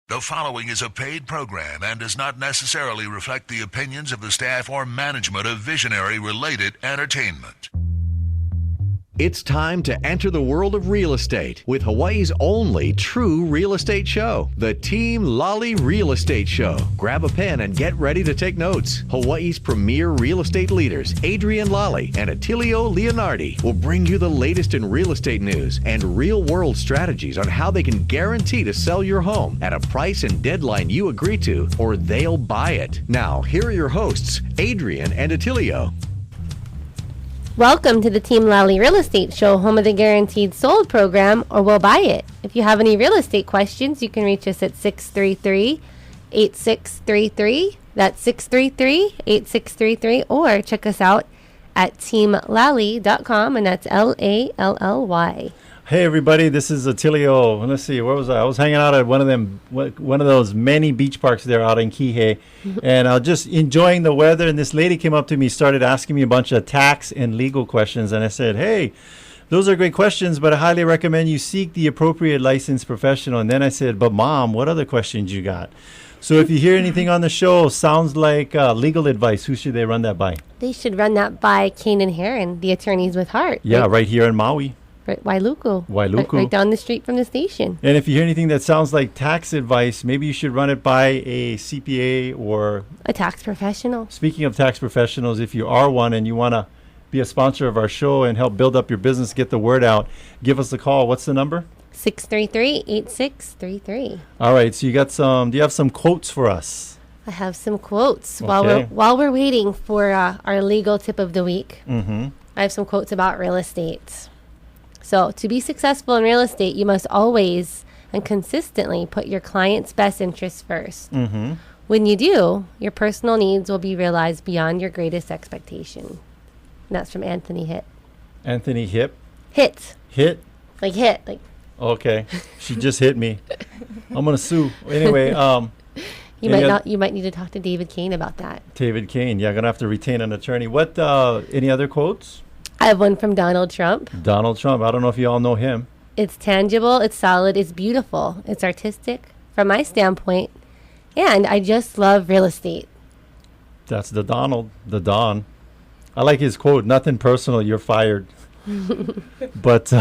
The following is a paid program and does not necessarily reflect the opinions of the staff or management of Visionary Related Entertainment. It's time to enter the world of real estate with Hawaii's only true real estate show, the Team Lally Real Estate Show. Grab a pen and get ready to take notes. Hawaii's premier real estate leaders, Adrienne, Lally, and Attilio, Leonardi, will bring you the latest in real estate news and real-world strategies on how they can guarantee to sell your home at a price and deadline you agree to, or they'll buy it. Now, here are your hosts, Adrienne and Attilio. Welcome to the Team Lally Real Estate Show, home of the Guaranteed Sold program, or we'll buy it. If you have any real estate questions, you can reach us at 633-8633. That's 633-8633, or check us out at teamlally.com, and that's Lally. Hey everybody, this is Attilio. Let's see, where was I? I was hanging out at one of those many beach parks there out in Kihei, and I was just enjoying the weather. And this lady came up to me, started asking me a bunch of tax and legal questions, and I said, "Hey, those are great questions, but I highly recommend you seek the appropriate licensed professional." And then I said, "But Mom, what other questions you got?" So if you hear anything on the show sounds like legal advice, who should they run that by? They should run that by Kane and Heron, the attorneys with heart. Yeah, right here in Maui. Right, Wailuku. Right down the street from the station. And if you hear anything that sounds like tax advice, maybe you should run it by a CPA or a tax professional. Speaking of tax professionals, if you are one and you want to be a sponsor of our show and help build up your business, get the word out, give us a call. What's the number? 633-8633. All right, so do you have some quotes for us? I have some quotes. Okay. While we're waiting for our legal tip of the week, I have some quotes about real estate. So, to be successful in real estate, you must always and consistently put your client's best interests first. When you do, your personal needs will be realized beyond your greatest expectation. And that's from Anthony Hitt. Anthony Hip? Hit. Hit? Like hit. Like. Okay. She just hit me. I'm going to sue. Anyway, you might need to talk to David Kane about that. David Kane. Yeah, I'm going to have to retain an attorney. What, any other quotes? I have one from Donald Trump. Donald Trump. I don't know if you all know him. It's tangible, it's solid, it's beautiful, it's artistic from my standpoint, and I just love real estate. That's the Don. I like his quote, "Nothing personal, you're fired." But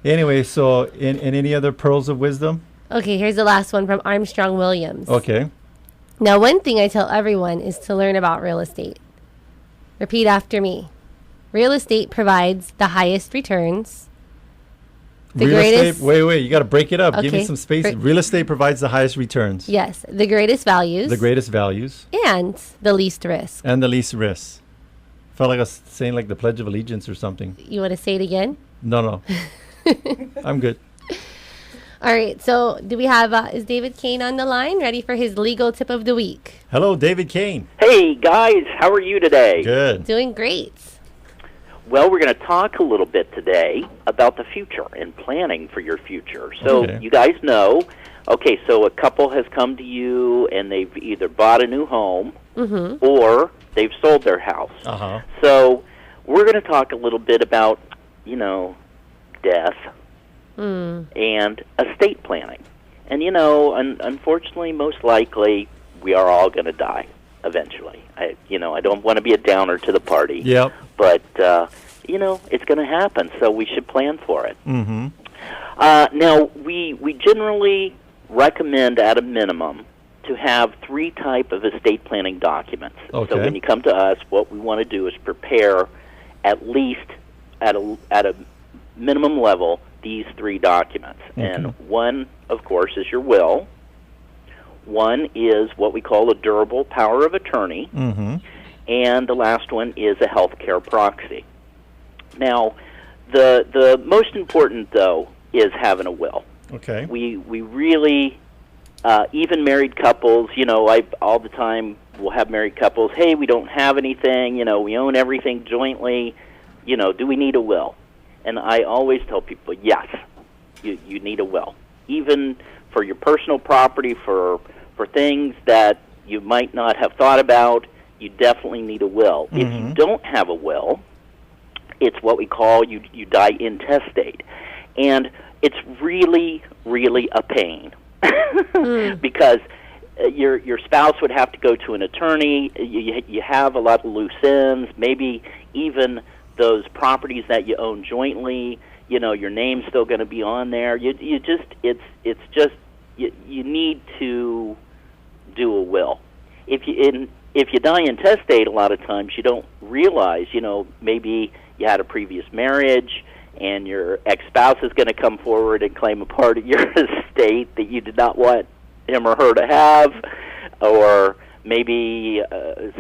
anyway, so in any other pearls of wisdom? Okay, here's the last one from Armstrong Williams. Okay. Now, one thing I tell everyone is to learn about real estate. Repeat after me. Real estate provides the highest returns. Wait, you got to break it up. Okay. Give me some space. Real estate provides the highest returns. Yes, the greatest values. And the least risk. Felt like I was saying like the Pledge of Allegiance or something. You want to say it again? No. I'm good. All right, so do we have, is David Kane on the line, ready for his legal tip of the week? Hello, David Kane. Hey, guys, how are you today? Good. Doing great. Well, we're going to talk a little bit today about the future and planning for your future. So You guys know, so a couple has come to you and they've either bought a new home or they've sold their house. So we're going to talk a little bit about, death and estate planning. And, unfortunately, most likely, we are all going to die eventually. I don't want to be a downer to the party. Yep. But, it's going to happen, so we should plan for it. Now, we generally recommend at a minimum to have 3 type of estate planning documents. Okay. So when you come to us, what we want to do is prepare at least at a minimum level these 3 documents. And one, of course, is your will. One is what we call a durable power of attorney. And the last one is a healthcare proxy. Now, the most important, though, is having a will. Okay. We really, even married couples, all the time we'll have married couples, hey, we don't have anything, we own everything jointly, do we need a will? And I always tell people, yes, you need a will. Even for your personal property, for things that you might not have thought about, you definitely need a will. If you don't have a will, it's what we call you die intestate. And it's really, really a pain. because your spouse would have to go to an attorney. You have a lot of loose ends, maybe even those properties that you own jointly. Your name's still going to be on there. You need to do a will. If you die intestate, a lot of times you don't realize, maybe you had a previous marriage and your ex-spouse is going to come forward and claim a part of your estate that you did not want him or her to have, or maybe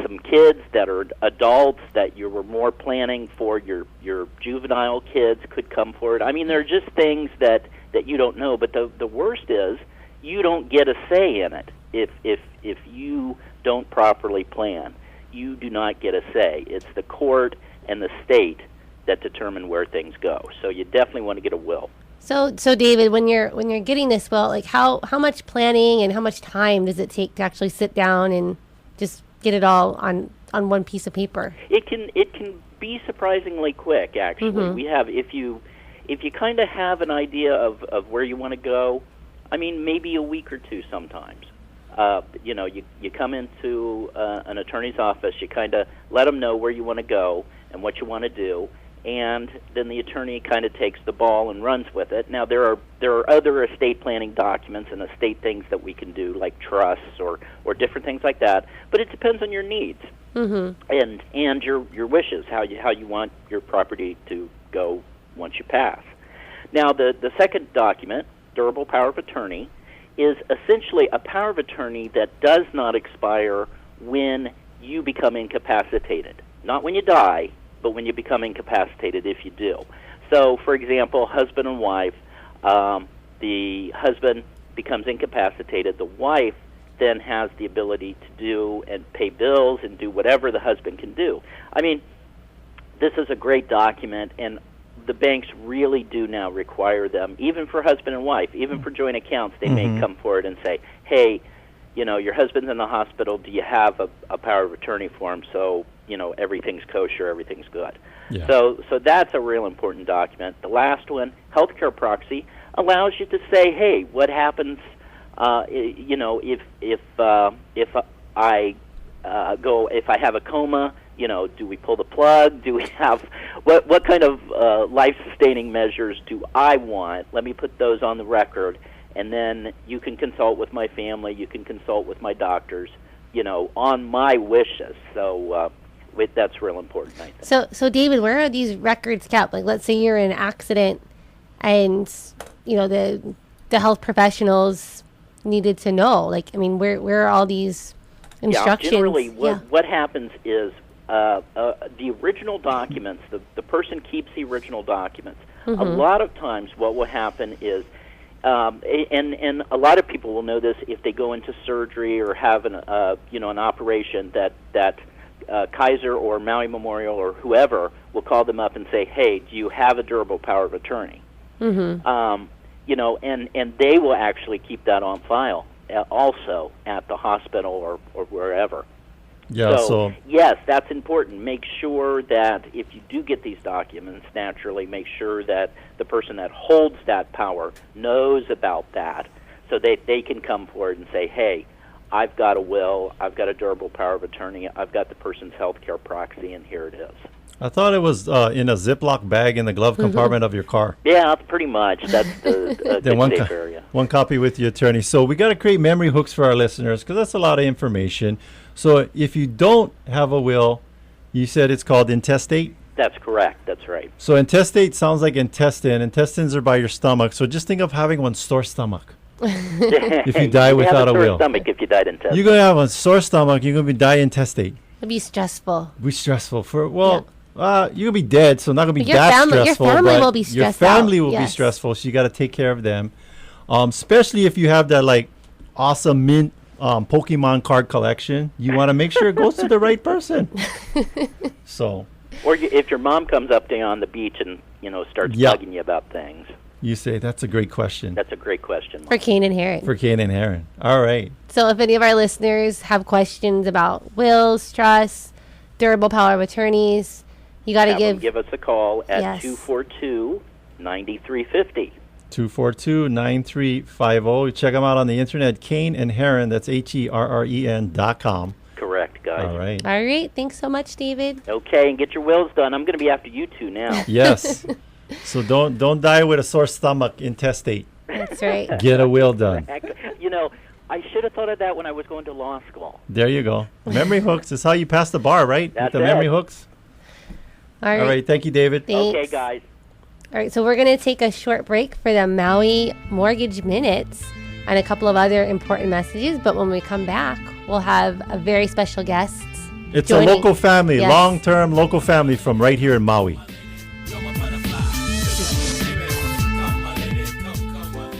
some kids that are adults that you were more planning for your juvenile kids could come forward. I mean, there are just things that you don't know, but the worst is you don't get a say in it. If you don't properly plan, you do not get a say. It's the court and the state that determine where things go. So you definitely want to get a will. So David, when you're getting this will, like how much planning and how much time does it take to actually sit down and just get it all on one piece of paper? It can be surprisingly quick, actually. We have if you kind of have an idea of where you want to go, I mean, maybe a week or two sometimes. You come into an attorney's office, you kind of let them know where you want to go and what you want to do, and then the attorney kind of takes the ball and runs with it. Now, there are other estate planning documents and estate things that we can do, like trusts or different things like that, but it depends on your needs and your wishes, how you want your property to go once you pass. Now, the second document, durable power of attorney, is essentially a power of attorney that does not expire when you become incapacitated. Not when you die, but when you become incapacitated, if you do. So, for example, husband and wife, the husband becomes incapacitated. The wife then has the ability to do and pay bills and do whatever the husband can do. I mean, this is a great document, and the banks really do now require them, even for husband and wife, even for joint accounts. They may come forward and say, hey, your husband's in the hospital, do you have a power of attorney for him so, everything's kosher, everything's good. Yeah. So that's a real important document. The last one, healthcare proxy, allows you to say, hey, what happens, if I have a coma, do we pull the plug? Do we have what kind of life-sustaining measures do I want? Let me put those on the record, and then you can consult with my family. You can consult with my doctors, on my wishes. So that's real important, I think. So David, where are these records kept? Like, let's say you're in an accident, and the health professionals needed to know. Like, I mean, where are all these instructions? Yeah, generally, what happens is the original documents, the person keeps the original documents. A lot of times what will happen is, and a lot of people will know this if they go into surgery or have an operation that Kaiser or Maui Memorial or whoever will call them up and say, hey, do you have a durable power of attorney? And they will actually keep that on file also at the hospital or wherever. Yeah, so yes, that's important. Make sure that if you do get these documents, naturally make sure that the person that holds that power knows about that so that they can come forward and say, hey, I've got a will, I've got a durable power of attorney, I've got the person's health care proxy, and here it is. I thought it was in a Ziploc bag in the glove compartment of your car. Yeah, pretty much. That's the safe area. One copy with the attorney. So we got to create memory hooks for our listeners because that's a lot of information. So if you don't have a will, you said it's called intestate? That's correct. That's right. So intestate sounds like intestine. Intestines are by your stomach. So just think of having one sore stomach. If you die without a will. Stomach if you died intestate. You're going to have a sore stomach. You're going to die intestate. It'd be stressful. Be stressful. You're going to be dead, so not going to be stressful. Your family will be stressed out. Your family will be stressful, so you got to take care of them. Especially if you have that awesome mint Pokemon card collection. You want to make sure it goes to the right person. So. Or if your mom comes up to you on the beach and starts bugging you about things. You say, that's a great question. That's a great question. For Kane and Heron. All right. So if any of our listeners have questions about wills, trusts, durable power of attorneys, you got to give us a call at 242-9350. 242-9350. Check them out on the internet, Kane and Herren. That's HERREN.com. Correct, guys. All right. All right. Thanks so much, David. Okay, and get your wills done. I'm going to be after you two now. Yes. So don't die with a sore stomach, intestate. That's right. Get a will done. You know, I should have thought of that when I was going to law school. There you go. Memory hooks is how you pass the bar, right? That's With the memory hooks. All right. All right. Thank you, David. Thanks. Okay, guys. All right, so we're going to take a short break for the Maui Mortgage Minutes and a couple of other important messages. But when we come back, we'll have a very special guest. It's a local family, Yes. long-term local family from right here in Maui.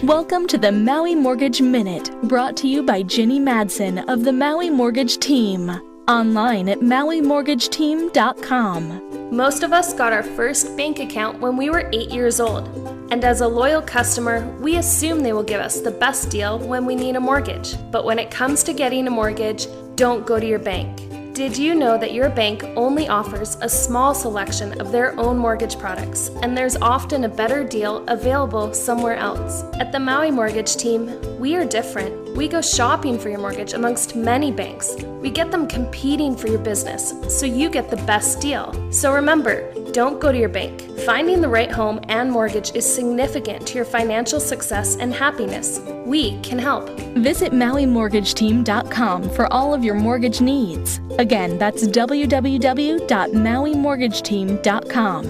Welcome to the Maui Mortgage Minute, brought to you by Ginny Madsen of the Maui Mortgage Team. Online at MauiMortgageTeam.com. Most of us got our first bank account when we were 8 years old. And as a loyal customer, we assume they will give us the best deal when we need a mortgage. But when it comes to getting a mortgage, don't go to your bank. Did you know that your bank only offers a small selection of their own mortgage products, and there's often a better deal available somewhere else? At the Maui Mortgage Team, we are different. We go shopping for your mortgage amongst many banks. We get them competing for your business, so you get the best deal. So remember, don't go to your bank. Finding the right home and mortgage is significant to your financial success and happiness. We can help. Visit MauiMortgageTeam.com for all of your mortgage needs. Again, that's www.MauiMortgageTeam.com.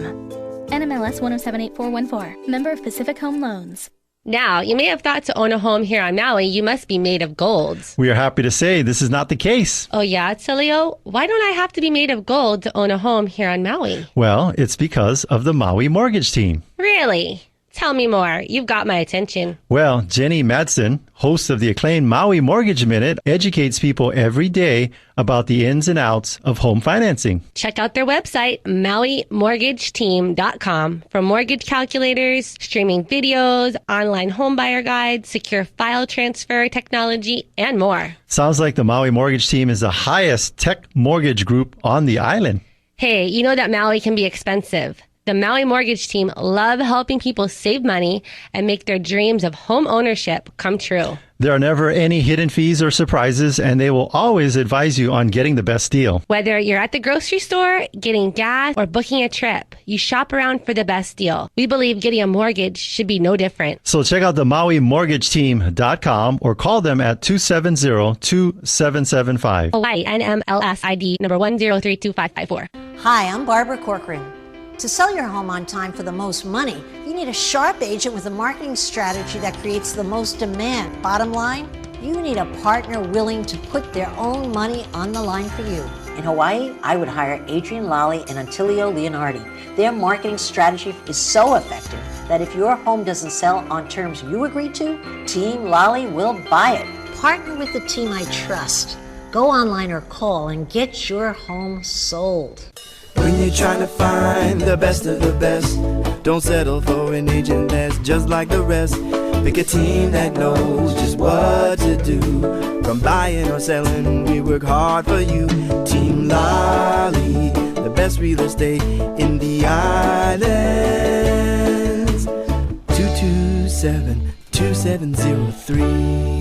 NMLS 1078414. Member of Pacific Home Loans. Now, you may have thought to own a home here on Maui, you must be made of gold. We are happy to say this is not the case. Oh yeah, Attilio? Why don't I have to be made of gold to own a home here on Maui? Well, it's because of the Maui Mortgage Team. Really? Tell me more. You've got my attention. Well, Jenny Madsen, host of the acclaimed Maui Mortgage Minute, educates people every day about the ins and outs of home financing. Check out their website, MauiMortgageTeam.com, for mortgage calculators, streaming videos, online homebuyer guides, secure file transfer technology, and more. Sounds like the Maui Mortgage Team is the highest tech mortgage group on the island. Hey, you know that Maui can be expensive. The Maui Mortgage Team love helping people save money and make their dreams of home ownership come true. There are never any hidden fees or surprises, and they will always advise you on getting the best deal. Whether you're at the grocery store, getting gas, or booking a trip, you shop around for the best deal. We believe getting a mortgage should be no different. So check out the MauiMortgageTeam.com or call them at 270-2775. Hawaii NMLS ID number 1032554. Hi, I'm Barbara Corcoran. To sell your home on time for the most money, you need a sharp agent with a marketing strategy that creates the most demand. Bottom line, you need a partner willing to put their own money on the line for you. In Hawaii, I would hire Adrienne, Lally, and Attilio Leonardi. Their marketing strategy is so effective that if your home doesn't sell on terms you agree to, Team Lally will buy it. Partner with the team I trust. Go online or call and get your home sold. When you're trying to find the best of the best, don't settle for an agent that's just like the rest. Pick a team that knows just what to do. From buying or selling, we work hard for you. Team Lally, the best real estate in the islands. 227-2703.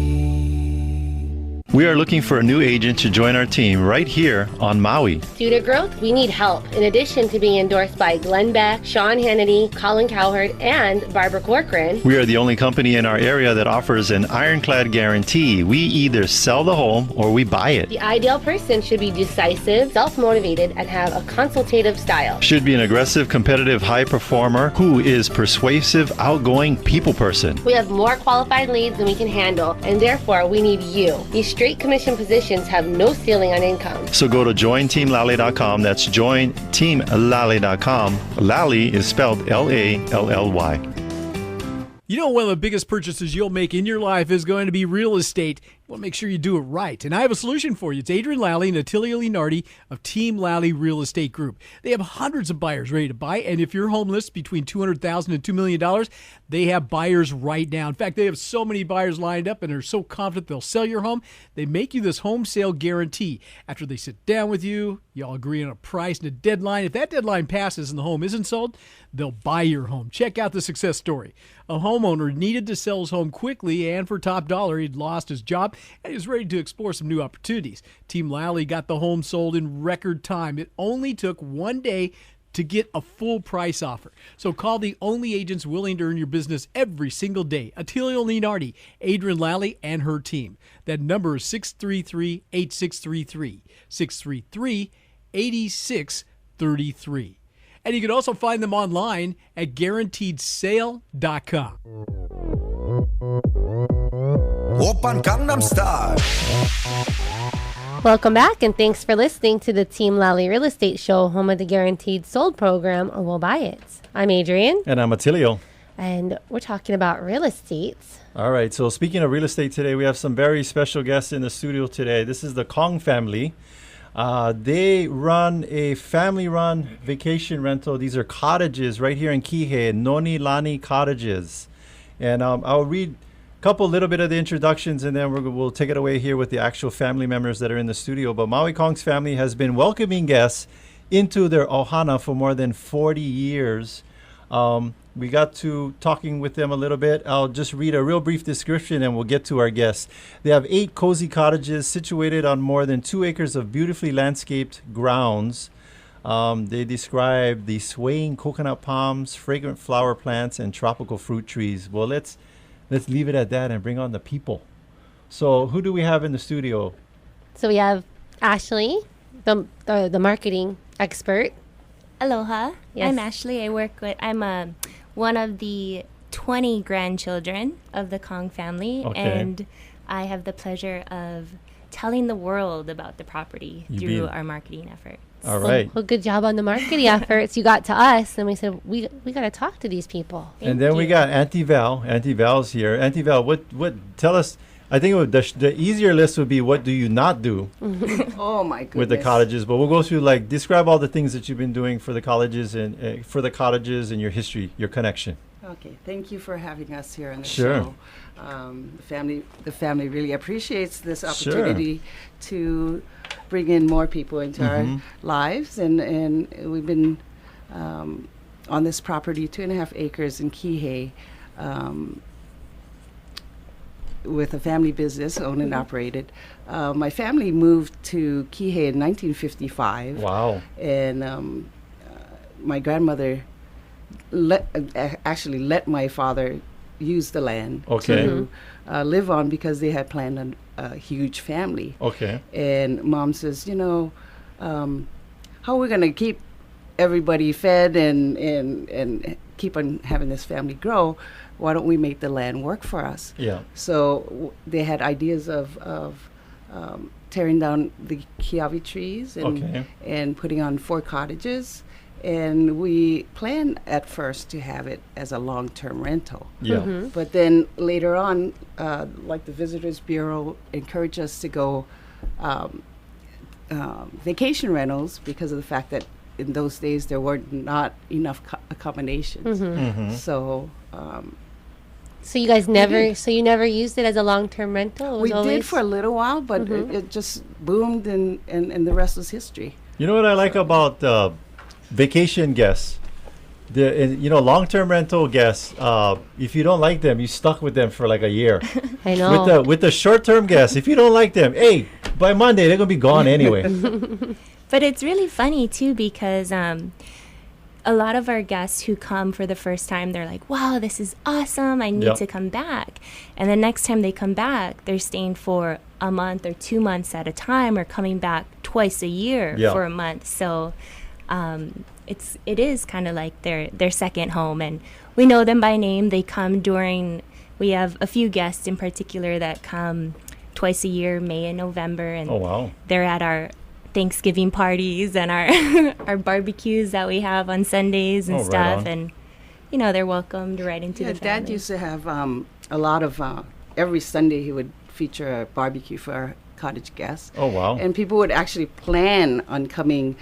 We are looking for a new agent to join our team right here on Maui. Due to growth, we need help. In addition to being endorsed by Glenn Beck, Sean Hannity, Colin Cowherd, and Barbara Corcoran. We are the only company in our area that offers an ironclad guarantee. We either sell the home or we buy it. The ideal person should be decisive, self-motivated, and have a consultative style. Should be an aggressive, competitive, high performer who is persuasive, outgoing people person. We have more qualified leads than we can handle, and therefore we need you. These straight commission positions have no ceiling on income. So go to jointeamlally.com. That's jointeamlally.com. Lally is spelled Lally. You know, one of the biggest purchases you'll make in your life is going to be real estate. Well, make sure you do it right. And I have a solution for you. It's Adrienne, Lally, and Attilio Leonardi of Team Lally Real Estate Group. They have hundreds of buyers ready to buy. And if your home lists between $200,000 and $2 million, they have buyers right now. In fact, they have so many buyers lined up and are so confident they'll sell your home. They make you this home sale guarantee. After they sit down with you, y'all agree on a price and a deadline. If that deadline passes and the home isn't sold, they'll buy your home. Check out the success story. A homeowner needed to sell his home quickly, and for top dollar, he'd lost his job and he was ready to explore some new opportunities. Team Lally got the home sold in record time. It only took 1 day to get a full price offer. So call the only agents willing to earn your business every single day. Attilio Leonardi, Adrienne Lally, and her team. That number is 633-8633. 633-8633. And you can also find them online at guaranteedsale.com. Open Gangnam Style. Welcome back, and thanks for listening to the Team Lally Real Estate Show, home of the Guaranteed Sold program, or We'll Buy It. I'm Adrienne. And I'm Attilio. And we're talking about real estate. All right, so speaking of real estate today, we have some very special guests in the studio today. This is the Kong family. They run a family-run vacation rental. These are cottages right here in Kihei, Nona Lani Cottages. And I'll read a little bit of the introductions, and then we'll take it away here with the actual family members that are in the studio. But Maui Kong's family has been welcoming guests into their ohana for more than 40 years. We got to talking with them a little bit. I'll just read a real brief description and we'll get to our guests. They have 8 cozy cottages situated on more than 2 acres of beautifully landscaped grounds. They describe the swaying coconut palms, fragrant flower plants, and tropical fruit trees. Well, let's leave it at that and bring on the people. So who do we have in the studio? So we have Ashley, the marketing expert. Aloha. Yes. I'm Ashley. I'm one of the 20 grandchildren of the Kong family, and I have the pleasure of telling the world about the property through our marketing efforts. All right. Well, good job on the marketing efforts. You got to us, and we said, we got to talk to these people. And then we got Auntie Val. Auntie Val's here. Auntie Val, what tell us, I think the easier list would be what do you not do Oh my goodness. with the cottages, but we'll go through describe all the things that you've been doing for the colleges and for the cottages and your history, your connection. Okay, thank you for having us here on the Sure. show. The family really appreciates this opportunity to bring in more people into our lives, and we've been on this property, 2.5 acres in Kihei, with a family business owned and operated. My family moved to Kihei in 1955. Wow. And my grandmother actually let my father use the land to live on because they had planned on a huge family. Okay. And Mom says, how are we going to keep everybody fed and keep on having this family grow? Why don't we make the land work for us? Yeah. So they had ideas of tearing down the kiawe trees and putting on 4 cottages. And we planned at first to have it as a long-term rental. Yeah. But then later on, like the Visitors Bureau encouraged us to go vacation rentals because of the fact that in those days there were not enough accommodations. So you guys you never used it as a long-term rental? We did for a little while, but it just boomed, and the rest was history. You know what I like about vacation guests? Long-term rental guests, if you don't like them, you stuck with them for like a year. I know. With the short-term guests, if you don't like them, hey, by Monday they're gonna be gone anyway. But it's really funny too because a lot of our guests who come for the first time, they're like, wow, this is awesome, I need to come back. And the next time they come back, they're staying for a month or 2 months at a time, or coming back twice a year for a month. So it is kind of like their second home, and we know them by name. They come we have a few guests in particular that come twice a year, May and November, and they're at our Thanksgiving parties and our barbecues that we have on Sundays and stuff, and they're welcomed right into the family. Dad used to have a lot of every Sunday he would feature a barbecue for our cottage guests. Oh, wow. And people would actually plan on coming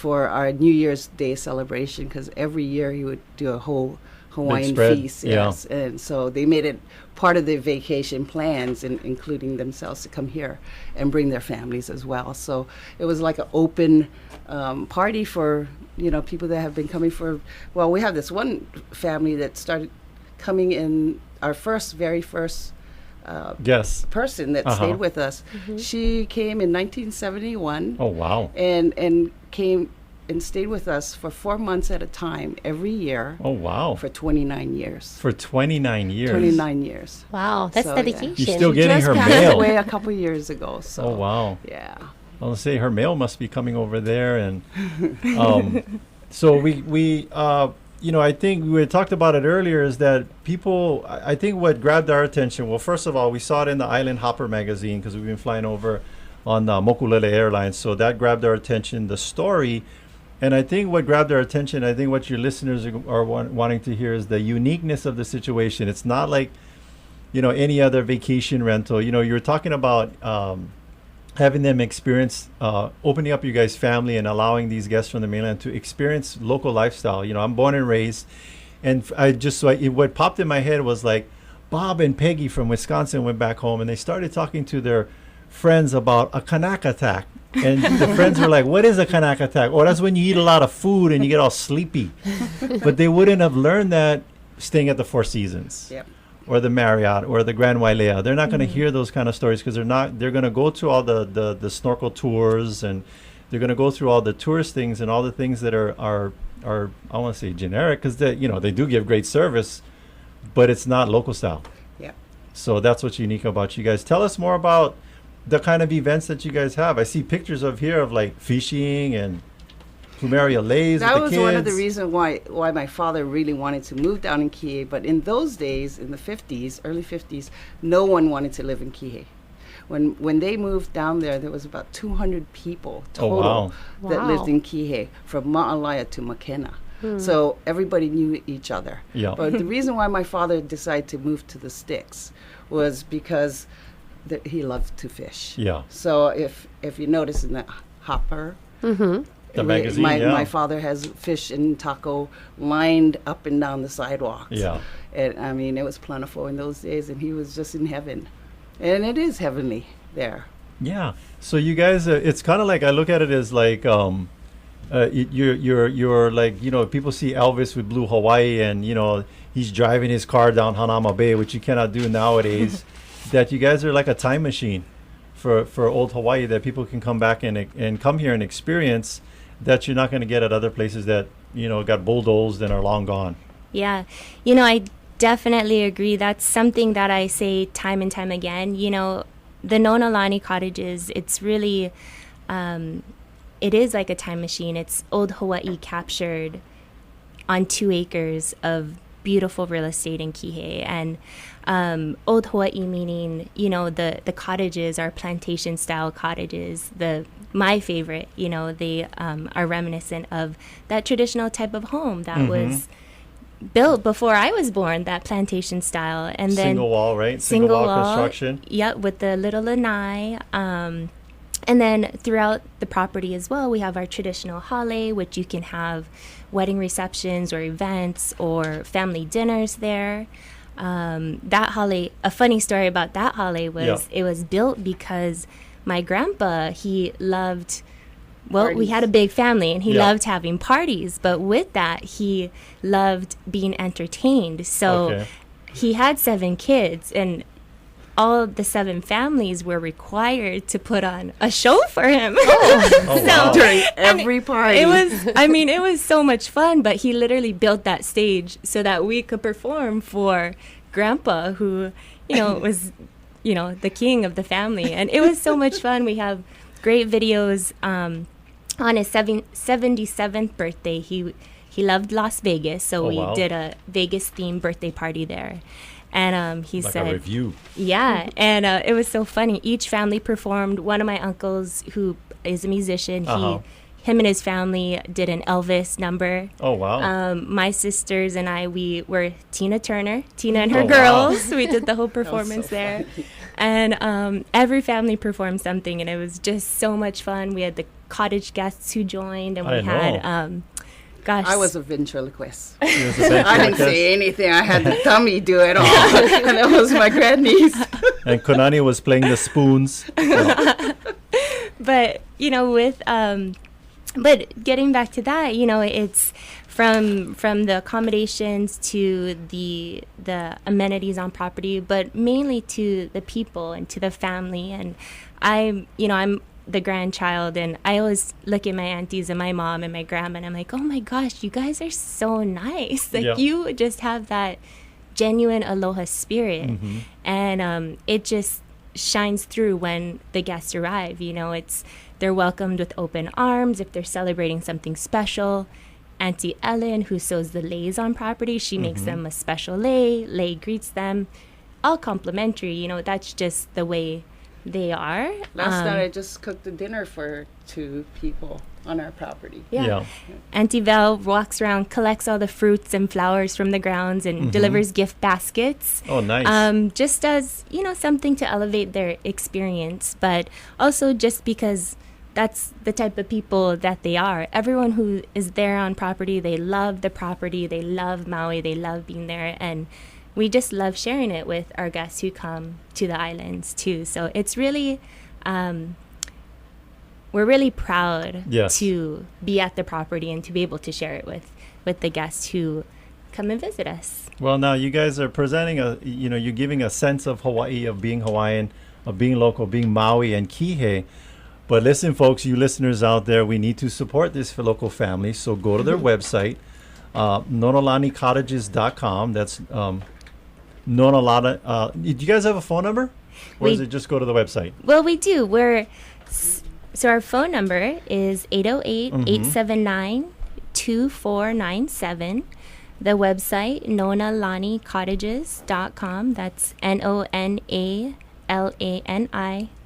for our New Year's Day celebration, because every year he would do a whole Hawaiian feast. Yes. And so they made it part of their vacation plans, including themselves, to come here and bring their families as well. So it was like an open party for, people that have been coming for, well, we have this one family that started coming in, our very first person that stayed with us. She came in 1971. Oh, wow. And came and stayed with us for 4 months at a time every year. Oh, wow. For 29 years. For 29 years. 29 years. Wow, that's dedication. You're still getting her mail. She passed away a couple years ago. So. Oh, wow. Yeah. I'll say her mail must be coming over there. And so we I think we had talked about it earlier, is that people, I think what grabbed our attention, well, first of all, we saw it in the Island Hopper magazine, because we've been flying over on Mokulele Airlines. So that grabbed our attention, the story. And I think what grabbed our attention, I think what your listeners are wanting to hear, is the uniqueness of the situation. It's not like, any other vacation rental. You were talking about having them experience, opening up you guys' family and allowing these guests from the mainland to experience local lifestyle. I'm born and raised. And what popped in my head was like, Bob and Peggy from Wisconsin went back home and they started talking to their friends about a Kanak attack. And the friends were like, what is a Kanak attack? Oh, that's when you eat a lot of food and you get all sleepy. But they wouldn't have learned that staying at the Four Seasons. Yep. Or the Marriott or the Grand Wailea. They're not going to hear those kind of stories, because they're going to go to all the snorkel tours, and they're going to go through all the tourist things and all the things that are I want to say generic, because they do give great service, but it's not local style. Yeah. So that's what's unique about you guys. Tell us more about the kind of events that you guys have. I see pictures of like fishing and plumeria lays. That with was the kids. one of the reasons why my father really wanted to move down in Kihei. But in those days, in the 50s, early 50s, no one wanted to live in Kihei. When they moved down there was about 200 people total that lived in Kihei, from Ma'alaya to Makena. So everybody knew each other. Yeah. But the reason why my father decided to move to the sticks was because he loved to fish. Yeah. So if you notice in the Hopper, the magazine, my father has fish and taco lined up and down the sidewalks. Yeah. And I mean, it was plentiful in those days, and he was just in heaven. And it is heavenly there. Yeah. So you guys, it's kind of like, I look at it as like, you're like, people see Elvis with Blue Hawaii, and, he's driving his car down Hanama Bay, which you cannot do nowadays. That you guys are like a time machine for old Hawaii, that people can come back and come here and experience, that you're not going to get at other places that, got bulldozed and are long gone. Yeah. I definitely agree. That's something that I say time and time again. The Nona Lani Cottages, it's really, it is like a time machine. It's old Hawaii captured on 2 acres of beautiful real estate in Kihei. And old Hawaii meaning, the cottages are plantation style cottages. My favorite, they are reminiscent of that traditional type of home that was built before I was born, that plantation style. And then single wall, right? Single wall construction. Yep, with the little lanai. And then throughout the property as well, we have our traditional hale, which you can have wedding receptions or events or family dinners there. That hale, a funny story about that hale was it was built because my grandpa, he loved, we had a big family and he loved having parties, but with that, he loved being entertained. So he had 7 kids, and all the 7 families were required to put on a show for him. During every party. It was so much fun, but he literally built that stage so that we could perform for Grandpa, who, was, the king of the family. And it was so much fun. We have great videos. On his 77th birthday, he loved Las Vegas, so we did a Vegas-themed birthday party there. And he like said, a review. Yeah, and it was so funny. Each family performed. One of my uncles, who is a musician, him and his family did an Elvis number. Oh, wow. My sisters and I, we were Tina and her girls. We did the whole performance there. And every family performed something, and it was just so much fun. We had the cottage guests who joined, and we had, I was a ventriloquist. I didn't say anything. I had the dummy do it all. And that was my grandniece. And Konani was playing the spoons. But, you know, but getting back to that, you know, it's from the accommodations to the amenities on property, but mainly to the people and to the family. And I'm the grandchild, and I always look at my aunties and my mom and my grandma, and I'm like, oh my gosh, you guys are so nice. Like, you just have that genuine aloha spirit. Mm-hmm. And it just shines through when the guests arrive. You know, they're welcomed with open arms if they're celebrating something special. Auntie Ellen, who sews the leis on property, she makes them a special lei. Lei greets them, all complimentary. You know, that's just the way they are. Last night I just cooked the dinner for 2 people on our property. Yeah. Auntie Val walks around, collects all the fruits and flowers from the grounds, and delivers gift baskets. Oh, nice. Just as, you know, something to elevate their experience, but also just because that's the type of people that they are. Everyone who is there on property, they love the property, they love Maui, they love being there, and we just love sharing it with our guests who come to the islands too. So it's really, we're really proud to be at the property and to be able to share it with the guests who come and visit us. Well, now you guys are presenting you're giving a sense of Hawaii, of being Hawaiian, of being local, being Maui and Kihei. But listen, folks, you listeners out there, we need to support this for local families. So go to their website, nonalanicottages.com. That's Nona Lani. Do you guys have a phone number? Or does it just go to the website? Well, we do. So our phone number is 808-879-2497. The website, nonalanicottages.com. That's NONALANI,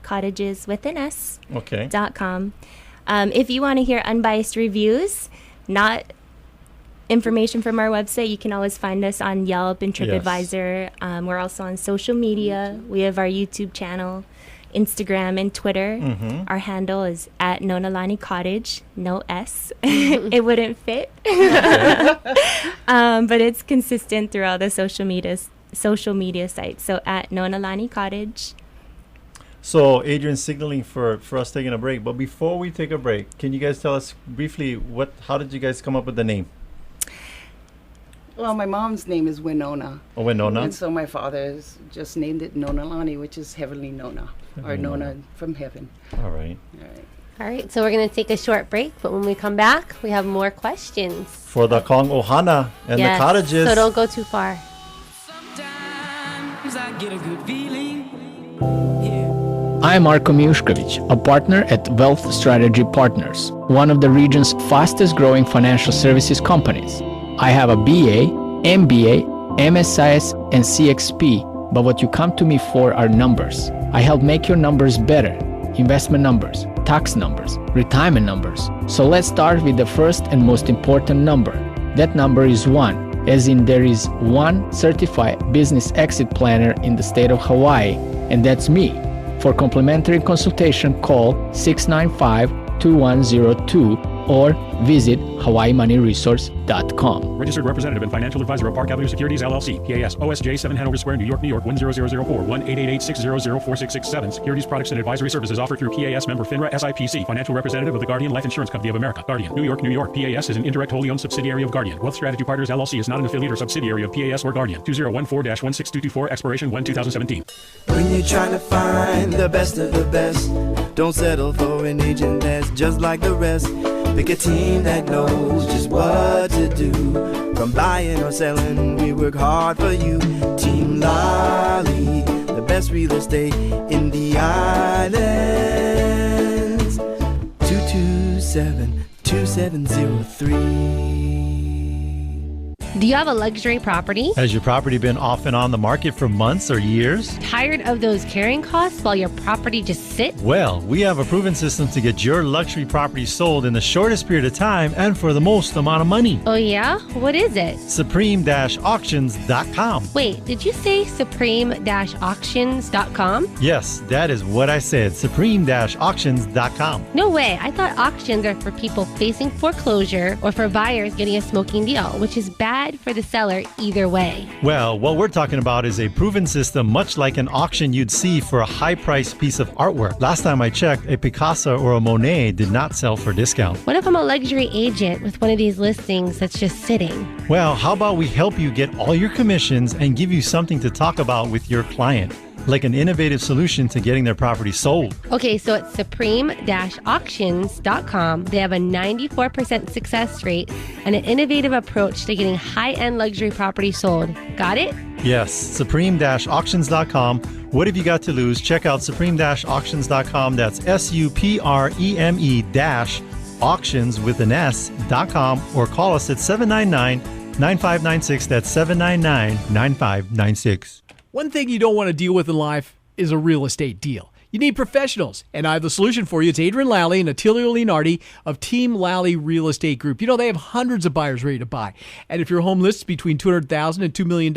cottages with an S. Okay. .com. If you want to hear unbiased reviews, not information from our website, you can always find us on Yelp and TripAdvisor. We're also on social media. We have our YouTube channel, Instagram, and Twitter. Our handle is at Nona Lani Cottage, no S. It wouldn't fit. But it's consistent through all the social media sites. So at Nona Lani Cottage. So Adrienne's signaling for us taking a break. But before we take a break, can you guys tell us briefly how did you guys come up with the name? Well, my mom's name is Winona. Oh, Winona. And so my father's just named it Nona Lani, which is Heavenly Nona, or Nona from heaven. All right. All right, so we're going to take a short break, but when we come back, we have more questions. For the Kong Ohana and the cottages. So don't go too far. Sometimes I get a good feeling. I'm Marko Miushkovic, a partner at Wealth Strategy Partners, one of the region's fastest growing financial services companies. I have a BA, MBA, MSIS, and CXP, but what you come to me for are numbers. I help make your numbers better. Investment numbers, tax numbers, retirement numbers. So let's start with the first and most important number. That number is 1, as in there is one certified business exit planner in the state of Hawaii, and that's me. For complimentary consultation, call 695-2102 or visit hawaiimoneyresource.com. Registered representative and financial advisor of Park Avenue Securities, LLC, PAS, OSJ 7 Hanover Square, New York, New York, 10004, 1-888-600-4667. Securities products and advisory services offered through PAS member FINRA SIPC. Financial representative of the Guardian Life Insurance Company of America. Guardian, New York, New York. PAS is an indirect wholly owned subsidiary of Guardian. Wealth Strategy Partners, LLC is not an affiliate or subsidiary of PAS or Guardian. 2014-16224, expiration 1/2017. When you're trying to find the best of the best, don't settle for an agent that's just like the rest. Pick a team that knows just what to do. From buying or selling, we work hard for you. Team Lally, the best real estate in the islands. 227-2703. Do you have a luxury property? Has your property been off and on the market for months or years? Tired of those carrying costs while your property just sits? Well, we have a proven system to get your luxury property sold in the shortest period of time and for the most amount of money. Oh yeah? What is it? Supreme-auctions.com. Wait, did you say supreme-auctions.com? Yes, that is what I said. Supreme-auctions.com. No way. I thought auctions are for people facing foreclosure or for buyers getting a smoking deal, which is bad for the seller either way. Well, what we're talking about is a proven system much like an auction you'd see for a high-priced piece of artwork. Last time I checked, a Picasso or a Monet did not sell for discount. What if I'm a luxury agent with one of these listings that's just sitting? Well, how about we help you get all your commissions and give you something to talk about with your client, like an innovative solution to getting their property sold. Okay, so it's supreme-auctions.com. They have a 94% success rate and an innovative approach to getting high-end luxury property sold. Got it? Yes, supreme-auctions.com. What have you got to lose? Check out supreme-auctions.com. That's SUPREME-auctions with an S.com, or call us at 799-9596. That's 799-9596. One thing you don't want to deal with in life is a real estate deal. You need professionals, and I have the solution for you. It's Adrienne Lally and Attilio Leonardi of Team Lally Real Estate Group. You know, they have hundreds of buyers ready to buy. And if your home lists between $200,000 and $2 million,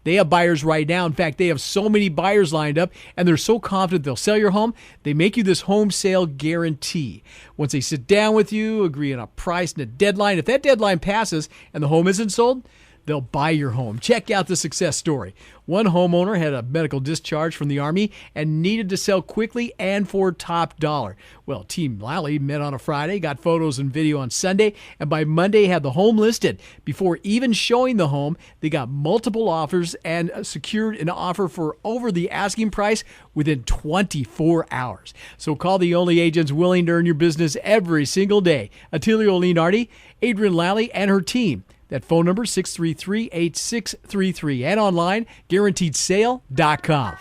they have buyers right now. In fact, they have so many buyers lined up, and they're so confident they'll sell your home, they make you this home sale guarantee. Once they sit down with you, agree on a price and a deadline, if that deadline passes and the home isn't sold, they'll buy your home. Check out the success story. One homeowner had a medical discharge from the Army and needed to sell quickly and for top dollar. Well, Team Lally met on a Friday, got photos and video on Sunday, and by Monday had the home listed. Before even showing the home, they got multiple offers and secured an offer for over the asking price within 24 hours. So call the only agents willing to earn your business every single day. Attilio Leonardi, Adrienne Lally, and her team. That phone number, 633-8633, and online, guaranteedsale.com.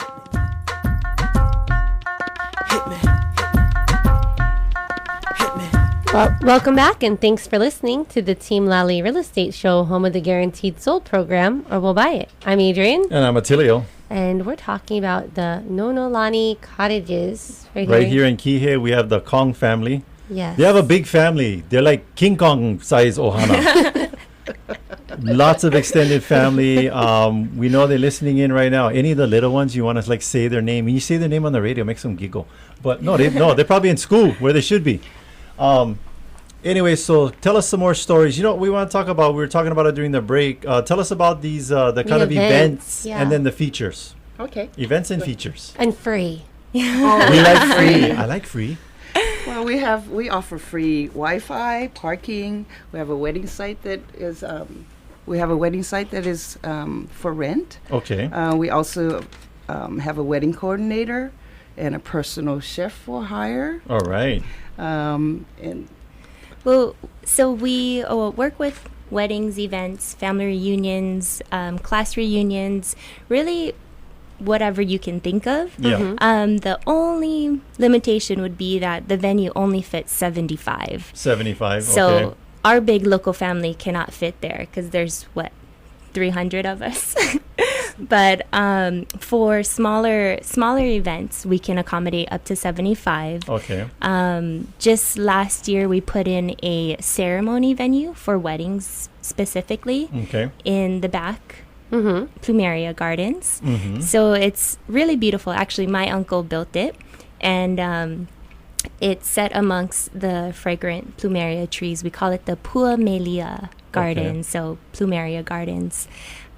Well, welcome back, and thanks for listening to the Team Lally Real Estate Show, home of the Guaranteed Sold program, or we'll buy it. I'm Adrienne. And I'm Attilio. And we're talking about the Nona Lani Cottages. Right here in Kihei, we have the Kong family. Yes. They have a big family. They're like King Kong size ohana. Lots of extended family. We know they're listening in right now. Any of the little ones, you want to like say their name. When you say their name on the radio, it makes them giggle. But they're probably in school where they should be. Anyway, so tell us some more stories. You know what we want to talk about? We were talking about it during the break. Tell us about these the kind of events and then the features. Okay. Events and features. And free. We like free. I like free. Well, we offer free Wi-Fi, parking. We have a wedding site that is for rent. Okay. We also have a wedding coordinator and a personal chef for hire. All right. So we work with weddings, events, family reunions, class reunions, really whatever you can think of. Yeah. The only limitation would be that the venue only fits 75. 75, so okay. Our big local family cannot fit there because there's, 300 of us. But for smaller events, we can accommodate up to 75. Okay. Just last year, we put in a ceremony venue for weddings specifically in the back. Plumeria Gardens. So it's really beautiful. Actually, my uncle built it, and it's set amongst the fragrant plumeria trees. We call it the Puamelia Garden, so Plumeria Gardens.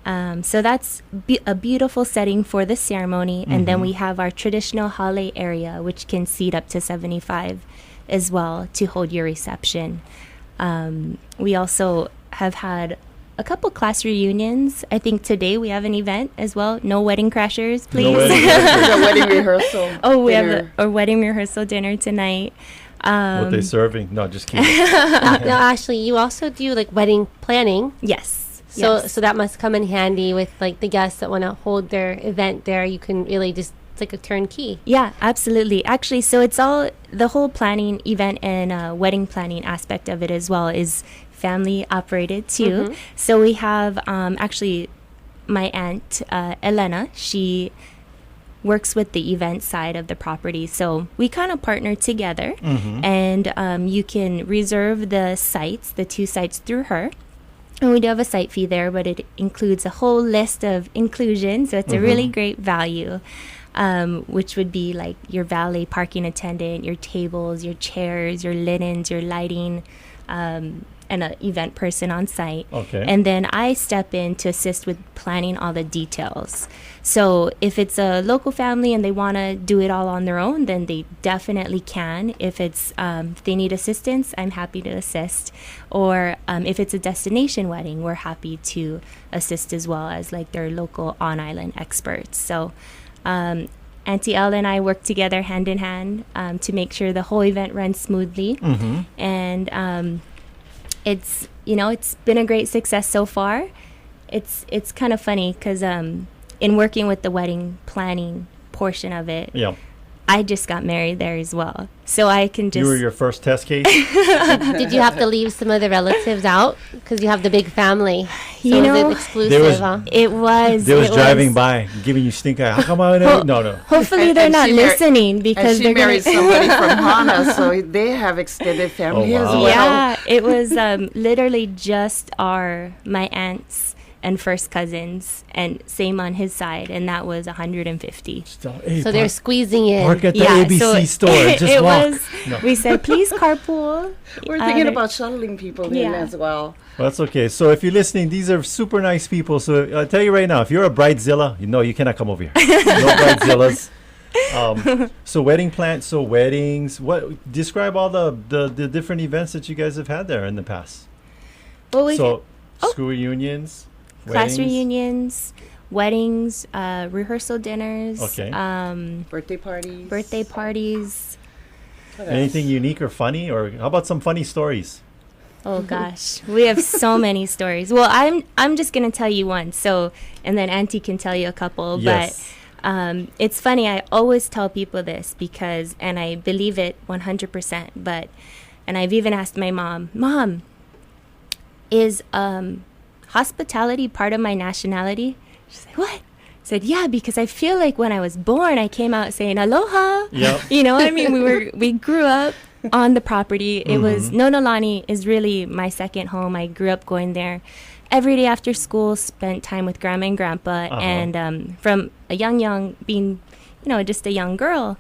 So that's a beautiful setting for the ceremony, and then we have our traditional hale area, which can seat up to 75 as well to hold your reception. We also have had a couple class reunions. I think today we have an event as well. No wedding crashers, please. No wedding crashers. A wedding rehearsal. We have a wedding rehearsal dinner tonight. What they serving? No, just kidding. No, Ashley, you also do like wedding planning. Yes. So that must come in handy with like the guests that want to hold their event there. You can really just, it's like a turnkey. Yeah, absolutely. Actually, so it's all the whole planning, event, and wedding planning aspect of it as well is family operated too. So we have actually my aunt Elena. She works with the event side of the property, so we kind of partner together. And you can reserve the sites, the 2 sites, through her. And we do have a site fee there, but it includes a whole list of inclusions, so it's a really great value, which would be like your valet parking attendant, your tables, your chairs, your linens, your lighting, and an event person on site. And then I step in to assist with planning all the details. So if it's a local family and they want to do it all on their own, then they definitely can. If it's if they need assistance, I'm happy to assist. Or if it's a destination wedding, we're happy to assist as well as like their local on-island experts. So Auntie Elle and I work together hand in hand to make sure the whole event runs smoothly. And it's, you know, it's been a great success so far. It's kind of funny because in working with the wedding planning portion of it, I just got married there as well. So I can just... You were your first test case? Did you have to leave some of the relatives out? Because you have the big family. So you know, was it exclusive? It was. They was driving by, giving you stink eye. How come I know? No. Hopefully they're not listening because they're married somebody from Hana, so they have extended family as well. Yeah, it was literally just my aunts and first cousins, and same on his side, and that was 150. So they're squeezing in. Work at the ABC store. Just walk. We said, please carpool. We're thinking about shuttling people in as well. Well, that's okay. So if you're listening, these are super nice people. So I'll tell you right now, if you're a bridezilla, you cannot come over here. No bridezillas. So weddings. What describe all the different events that you guys have had there in the past? Well, school reunions. Class reunions, weddings, rehearsal dinners, birthday parties. Anything unique or funny, or how about some funny stories? Oh gosh, we have so many stories. Well, I'm just gonna tell you one. So, and then Auntie can tell you a couple. Yes. But it's funny. I always tell people this because, and I believe it 100%. And I've even asked my mom. Mom, is hospitality part of my nationality? She's like, what? I said, yeah, because I feel like when I was born, I came out saying aloha. Yep. You know, I mean, we grew up on the property. It was Nona Lani is really my second home. I grew up going there every day after school, spent time with grandma and grandpa, and from a young being, just a young girl.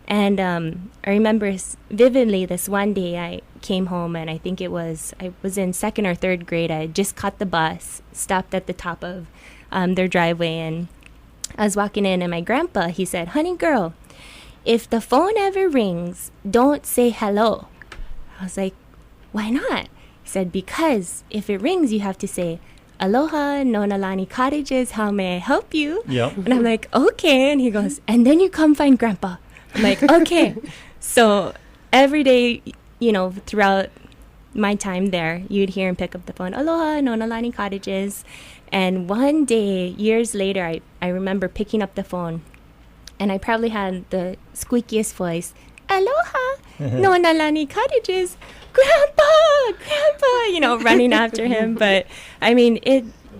And I remember vividly this one day I came home, and I was in second or third grade. I had just caught the bus, stopped at the top of their driveway, and I was walking in, and my grandpa, he said, honey girl, if the phone ever rings, don't say hello. I was like, why not? He said, because if it rings, you have to say, aloha, Nona Lani Cottages, how may I help you? Yep. And I'm like, okay. And he goes, and then you come find grandpa. I'm like, okay. So every day, throughout my time there, you'd hear him pick up the phone, aloha, Nona Lani Cottages. And one day, years later, I remember picking up the phone, and I probably had the squeakiest voice, aloha, Nona Lani Cottages, grandpa, running after him. But I mean,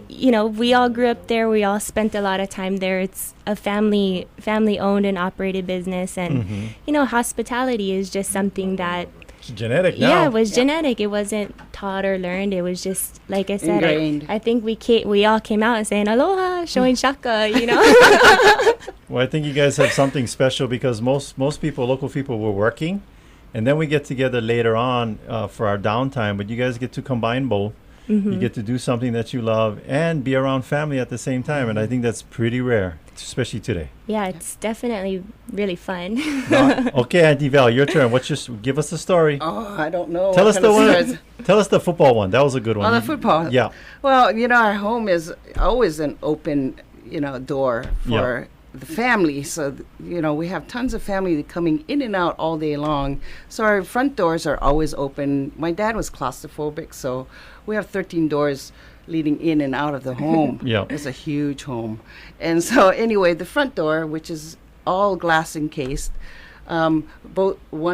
we all grew up there. We all spent a lot of time there. It's a family owned and operated business. And, hospitality is just something that... It's genetic now. Yeah, it was genetic. It wasn't taught or learned. It was just, like I said, I think we all came out and saying aloha, showing shaka, Well, I think you guys have something special because most people, local people, were working. And then we get together later on for our downtime. But you guys get to combine both. You get to do something that you love and be around family at the same time. And I think that's pretty rare, especially today. Yeah, it's definitely really fun. Okay, Auntie Val, your turn. Give us the story. Oh, I don't know. Tell us the one. Tell us the football one. That was a good one. Oh, the football. Yeah. Well, our home is always an open, door for the family. So, we have tons of family coming in and out all day long. So our front doors are always open. My dad was claustrophobic, so we have 13 doors leading in and out of the home. Yeah. It's a huge home. And so anyway, the front door, which is all glass encased, one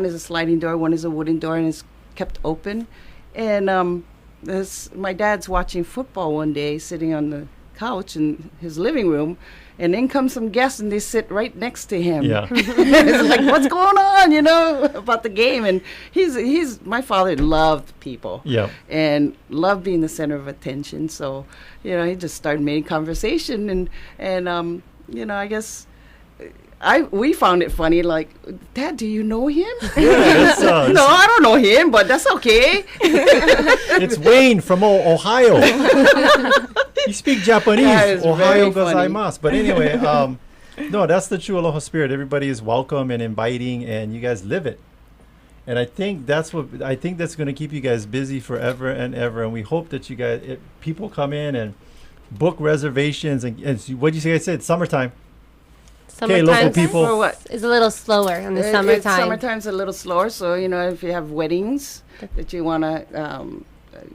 is a sliding door, one is a wooden door, and it's kept open. And my dad's watching football one day, sitting on the couch in his living room, and in comes some guests, and they sit right next to him. Yeah. It's like, what's going on, about the game? And my father loved people. Yeah. And loved being the center of attention. So, he just started making conversation, and I guess we found it funny, like, Dad, do you know him? Yeah, no, I don't know him, but that's okay. It's Wayne from Ohio. You speak Japanese. Ohio gozaimasu. But anyway, no, that's the true Aloha spirit. Everybody is welcome and inviting, and you guys live it. And I think that's going to keep you guys busy forever and ever. And we hope that you guys, people come in and book reservations. And what did you say? I said summertime. Okay, local people. For what? It's a little slower in the summertime. Summertime's a little slower, so if you have weddings that you want to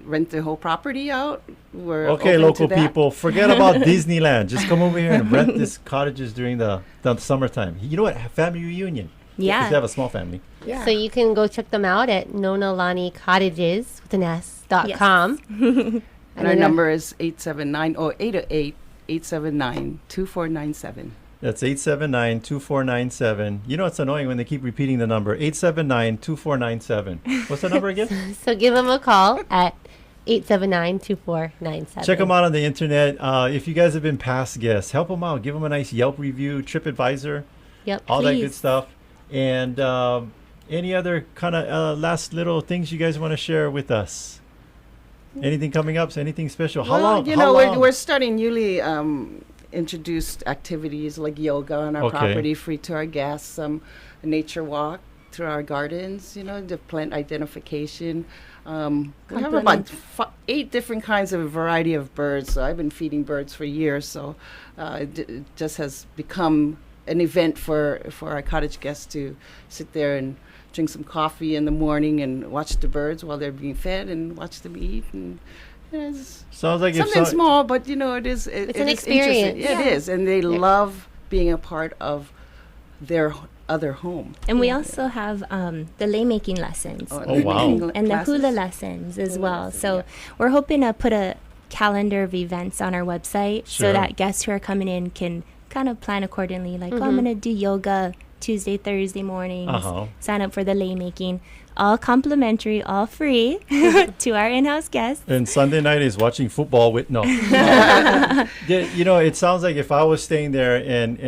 rent the whole property out, we're okay, open local to that. people. Forget about Disneyland. Just come over here and rent these cottages during the summertime. You know what? Family reunion. Yeah. If you have a small family. Yeah. So you can go check them out at Nona Lani Cottages with an S.com. Yes. And our number is 878-878-879-2497. That's 879-2497. You know, it's annoying when they keep repeating the number. 879-2497. What's the number again? So give them a call at 879-2497. Check them out on the internet. If you guys have been past guests, help them out. Give them a nice Yelp review, TripAdvisor, all that good stuff. And any other kind of last little things you guys want to share with us? Anything coming up? Anything special? How long? We're starting newly introduced activities like yoga on our property, free to our guests, some nature walk through our gardens, the plant identification. We have about 8 different kinds of variety of birds. So I've been feeding birds for years, so it just has become an event for our cottage guests to sit there and drink some coffee in the morning and watch the birds while they're being fed and watch them eat. And sounds like something small, but it is. It's an experience. Yeah, it is, and they love being a part of their other home. And we also have the lei making lessons. Oh wow! And the hula lessons as well. So we're hoping to put a calendar of events on our website so that guests who are coming in can kind of plan accordingly. Like, I'm going to do yoga Tuesday, Thursday mornings. Sign up for the lei making. All complimentary, all free to our in-house guests. And Sunday night is watching football with it sounds like if I was staying there and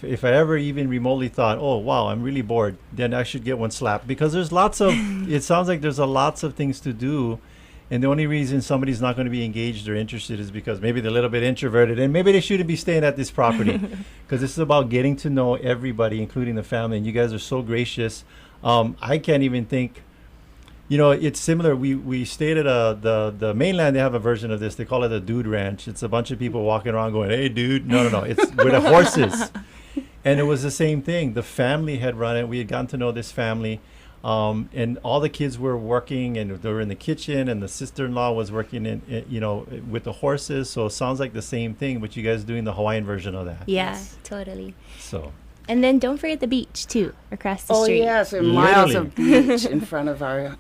if I ever even remotely thought, oh wow, I'm really bored, then I should get one slapped, because there's lots of it sounds like there's lots of things to do, and the only reason somebody's not going to be engaged or interested is because maybe they're a little bit introverted, and maybe they shouldn't be staying at this property, because this is about getting to know everybody, including the family, and you guys are so gracious. I can't even think, it's similar. We stayed at the mainland. They have a version of this. They call it a dude ranch. It's a bunch of people walking around going, hey, dude. No. It's with the horses. And it was the same thing. The family had run it. We had gotten to know this family. And all the kids were working, and they were in the kitchen, and the sister-in-law was working with the horses. So it sounds like the same thing, but you guys doing the Hawaiian version of that. Yeah, totally. So. And then don't forget the beach, too, across the street. Oh, yes, and miles of beach in front of our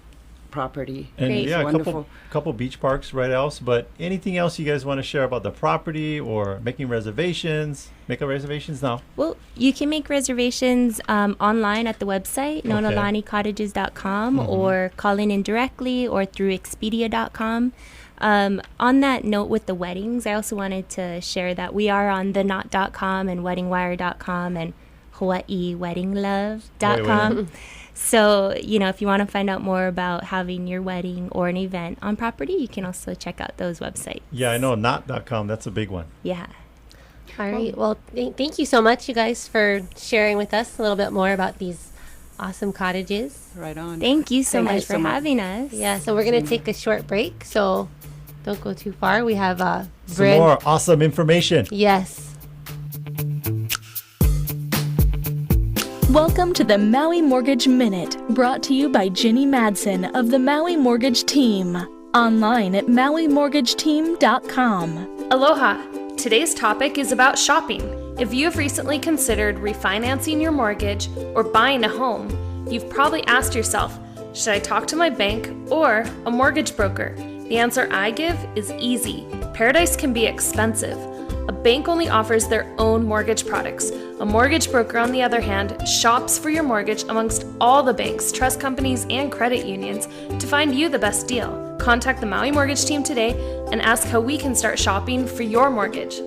property. And Great. a couple beach parks right else. But anything else you guys want to share about the property or making reservations? Make our reservations now. Well, you can make reservations online at the website, nonalanicottages.com, or calling in directly or through expedia.com. On that note with the weddings, I also wanted to share that we are on thenot.com and weddingwire.com and hawaiiweddinglove.com. So, if you want to find out more about having your wedding or an event on property, you can also check out those websites. Yeah, I know, not.com. That's a big one. Yeah. All right. Well, thank you so much, you guys, for sharing with us a little bit more about these awesome cottages. Right on. Thank you so much for having us. Yeah, so we're going to take a short break, so don't go too far. We have some more awesome information. Yes. Welcome to the Maui Mortgage Minute, brought to you by Ginny Madsen of the Maui Mortgage Team. Online at mauimortgageteam.com. Aloha! Today's topic is about shopping. If you have recently considered refinancing your mortgage or buying a home, you've probably asked yourself, should I talk to my bank or a mortgage broker? The answer I give is easy. Paradise can be expensive. A bank only offers their own mortgage products. A mortgage broker, on the other hand, shops for your mortgage amongst all the banks, trust companies, and credit unions to find you the best deal. Contact the Maui Mortgage Team today and ask how we can start shopping for your mortgage.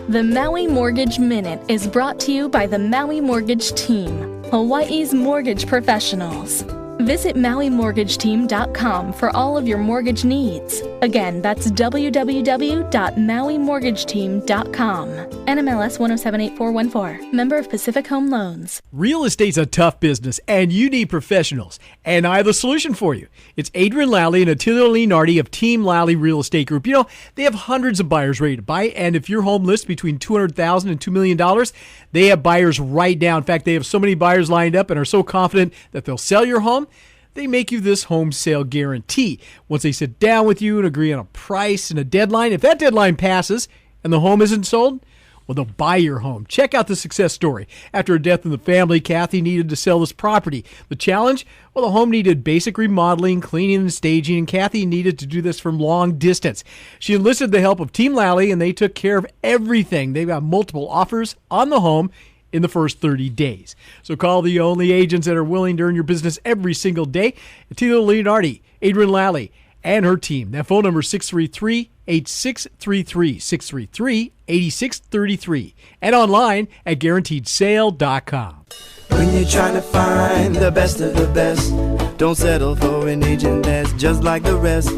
The Maui Mortgage Minute is brought to you by the Maui Mortgage Team, Hawaii's mortgage professionals. Visit MauiMortgageTeam.com for all of your mortgage needs. Again, that's www.MauiMortgageTeam.com. NMLS 1078414. Member of Pacific Home Loans. Real estate's a tough business, and you need professionals. And I have a solution for you. It's Adrienne, Lally, and Attilio Leonardi of Team Lally Real Estate Group. You know, they have hundreds of buyers ready to buy, and if your home lists between $200,000 and $2 million, they have buyers right now. In fact, they have so many buyers lined up and are so confident that they'll sell your home, they make you this home sale guarantee. Once they sit down with you and agree on a price and a deadline, if that deadline passes and the home isn't sold, well, they'll buy your home. Check out the success story. After a death in the family, Kathy needed to sell this property. The challenge? Well, the home needed basic remodeling, cleaning, and staging, and Kathy needed to do this from long distance. She enlisted the help of Team Lally, and they took care of everything. They've got multiple offers on the home in the first 30 days. So call the only agents that are willing to earn your business every single day. Attilio Leonardi, Adrienne Lally, and her team. That phone number is 633-8633, 633-8633, and online at guaranteedsale.com. When you're trying to find the best of the best, don't settle for an agent that's just like the rest.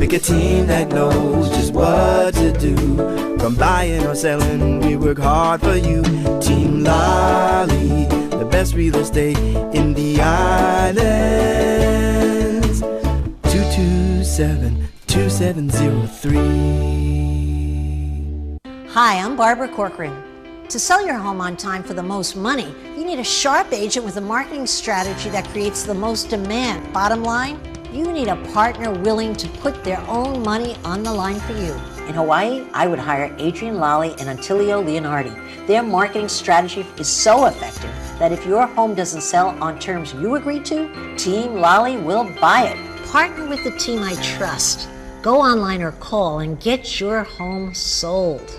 Pick a team that knows just what to do. From buying or selling, we work hard for you. Team Lally, the best real estate in the islands. 227-2703. Hi, I'm Barbara Corcoran. To sell your home on time for the most money, you need a sharp agent with a marketing strategy that creates the most demand. Bottom line, you need a partner willing to put their own money on the line for you. In Hawaii, I would hire Adrienne, Lally, and Attilio Leonardi. Their marketing strategy is so effective that if your home doesn't sell on terms you agree to, Team Lally will buy it. Partner with the team I trust. Go online or call and get your home sold.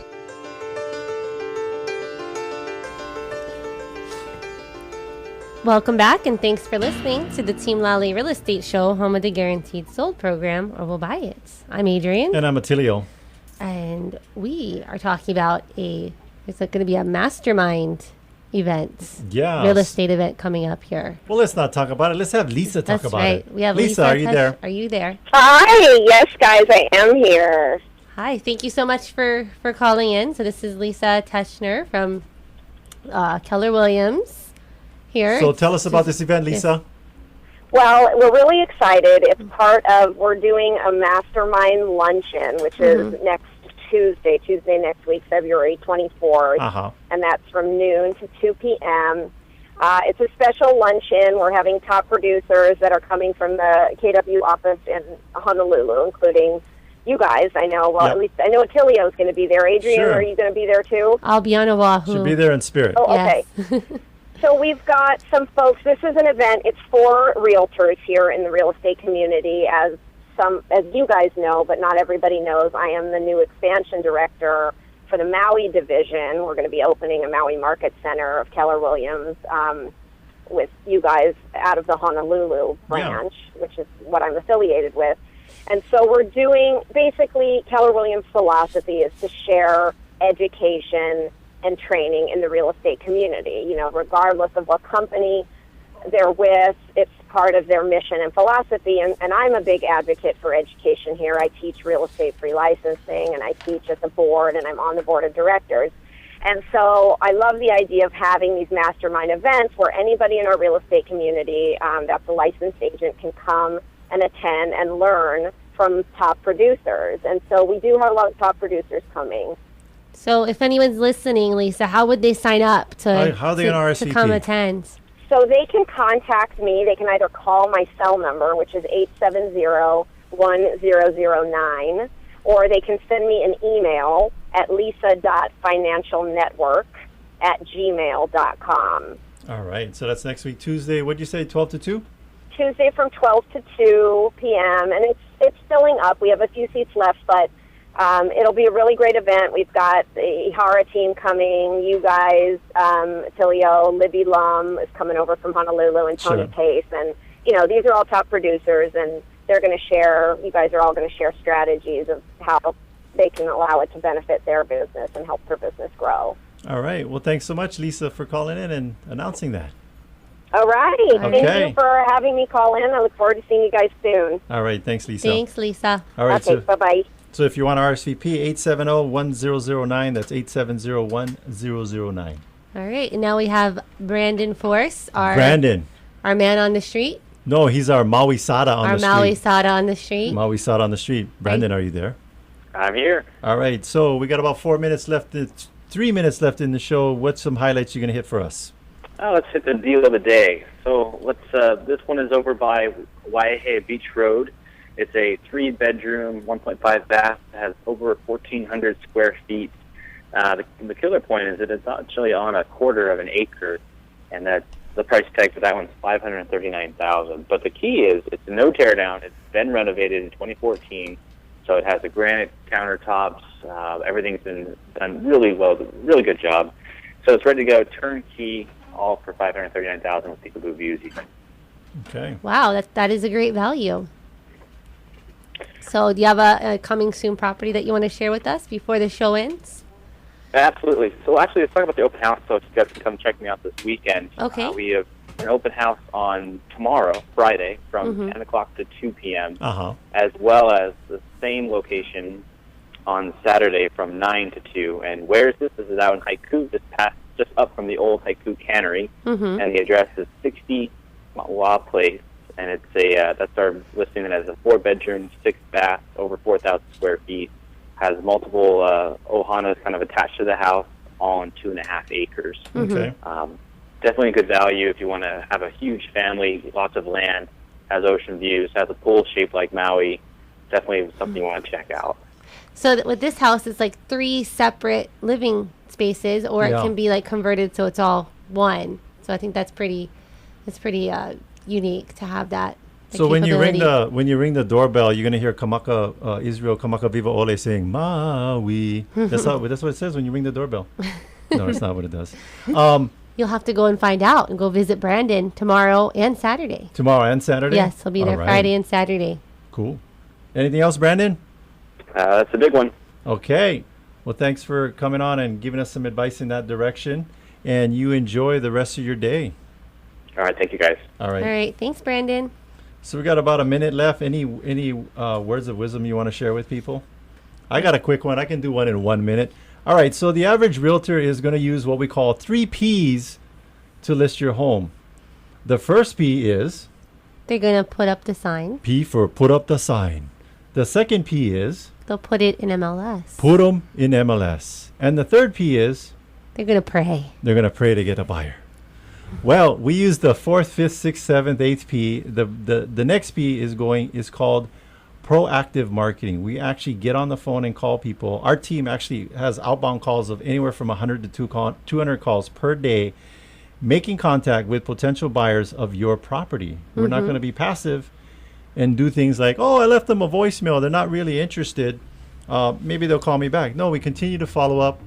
Welcome back, and thanks for listening to the Team Lally Real Estate Show, home of the Guaranteed Sold program, or we'll buy it. I'm Adrienne. And I'm Attilio. And we are talking about it's going to be a mastermind event. Yeah. Real estate event coming up here. Well, let's not talk about it. Let's have Lisa talk about it. We have Lisa, are you there? Are you there? Hi. Yes, guys, I am here. Hi. Thank you so much for calling in. So this is Lisa Teschner from Keller Williams. Here. So tell us about this event, Lisa. Well, we're really excited. It's part of, we're doing a mastermind luncheon, which is next Tuesday next week, February 24th. And that's from noon to 2 p.m. It's a special luncheon. We're having top producers that are coming from the KW office in Honolulu, including you guys. I know, well, at least I know Attilio is going to be there. Adrienne, are you going to be there too? I'll be on Oahu. She'll be there in spirit. Oh, okay. Yes. So we've got some folks. This is an event. It's for realtors here in the real estate community. As you guys know, but not everybody knows, I am the new expansion director for the Maui division. We're going to be opening a Maui Market Center of Keller Williams with you guys out of the Honolulu branch, which is what I'm affiliated with. And so we're doing, basically, Keller Williams' philosophy is to share education and training in the real estate community. You know, regardless of what company they're with, it's part of their mission and philosophy. And I'm a big advocate for education here. I teach real estate free licensing, and I teach at the board, and I'm on the board of directors. And so I love the idea of having these mastermind events where anybody in our real estate community that's a licensed agent can come and attend and learn from top producers. And so we do have a lot of top producers coming. So if anyone's listening, Lisa, how would they sign up to come attend? So they can contact me. They can either call my cell number, which is 870-1009, or they can send me an email at lisa.financialnetwork@gmail.com. All right. So that's next week, Tuesday. What did you say, 12 to 2? Tuesday from 12 to 2 p.m., and it's filling up. We have a few seats left, but it'll be a really great event. We've got the Ihara team coming, you guys, Attilio, Libby Lum is coming over from Honolulu, and Tony Pace, and, these are all top producers, and they're going to share, you guys are all going to share strategies of how they can allow it to benefit their business and help their business grow. All right. Well, thanks so much, Lisa, for calling in and announcing that. All right. Okay. Thank you for having me call in. I look forward to seeing you guys soon. All right. Thanks, Lisa. Thanks, Lisa. All right. Okay, bye-bye. So if you want to RSVP, 870-1009. That's 870-1009. All right. And now we have Brandon Force, our man on the street. No, he's our Maui Sada on the street. Our Maui Sada on the street. Maui Sada on the street. Brandon, are you there? I'm here. All right. So we got about 4 minutes left. 3 minutes left in the show. What's some highlights you're going to hit for us? Oh, let's hit the deal of the day. So this one is over by Waihe Beach Road. It's a 3-bedroom, 1.5 bath. It has over 1,400 square feet. The killer point is that it's actually on a quarter of an acre, and that the price tag for that one's $539,000. But the key is it's no tear down. It's been renovated in 2014, so it has the granite countertops. Everything's been done really well, really good job. So it's ready to go, turnkey, all for $539,000 with peekaboo views even. Okay. Wow, that is a great value. So do you have a coming soon property that you want to share with us before the show ends? Absolutely. So actually, let's talk about the open house, so you guys can come check me out this weekend. Okay. We have an open house on tomorrow, Friday, from 10 o'clock to 2 p.m., as well as the same location on Saturday from 9 to 2. And where is this? This is out in Haiku, just up from the old Haiku Cannery, and the address is 60 Maua Place, and it's that's our listing. It has a 4-bedroom, 6-bath, over 4,000 square feet. Has multiple ohanas kind of attached to the house, all on 2.5 acres. Okay. Definitely a good value if you want to have a huge family, lots of land, has ocean views, has a pool shaped like Maui. Definitely something you want to check out. So with this house, it's like 3 separate living spaces, or it can be like converted so it's all one. So I think that's pretty unique to have that. So when you ring the doorbell, you're gonna hear Kamaka Israel Kamaka Viva Ole saying Maui. That's what it says when you ring the doorbell. No, that's not what it does. You'll have to go and find out and go visit Brandon tomorrow and Saturday. Tomorrow and Saturday? Yes, he'll be there Friday and Saturday. Cool. Anything else, Brandon? That's a big one. Okay. Well, thanks for coming on and giving us some advice in that direction. And you enjoy the rest of your day. All right. Thank you, guys. All right. All right. Thanks, Brandon. So we got about a minute left. Any words of wisdom you want to share with people? I got a quick one. I can do one in 1 minute. All right. So the average realtor is going to use what we call 3 Ps to list your home. The first P is? They're going to put up the sign. P for put up the sign. The second P is? They'll put it in MLS. Put them in MLS. And the third P is? They're going to pray. They're going to pray to get a buyer. Well, we use the 4th, 5th, 6th, 7th, 8th P. The next P is called proactive marketing. We actually get on the phone and call people. Our team actually has outbound calls of anywhere from 100 to 200 calls per day, making contact with potential buyers of your property. We're not going to be passive and do things like, oh, I left them a voicemail. They're not really interested. Maybe they'll call me back. No, we continue to follow up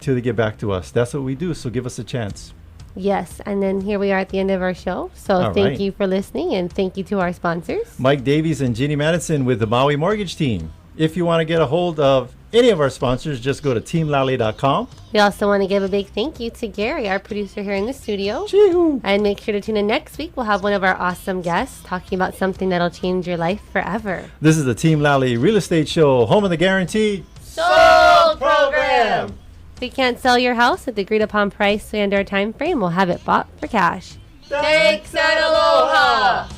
till they get back to us. That's what we do. So give us a chance. Yes, and then here we are at the end of our show. So thank you for listening, and thank you to our sponsors. Mike Davies and Ginny Madison with the Maui Mortgage Team. If you want to get a hold of any of our sponsors, just go to teamlally.com. We also want to give a big thank you to Gary, our producer here in the studio. Chee-hoo. And make sure to tune in next week. We'll have one of our awesome guests talking about something that'll change your life forever. This is the Team Lally Real Estate Show, home of the guaranteed sold program. If you can't sell your house at the agreed upon price and our time frame, we'll have it bought for cash. Thanks and aloha!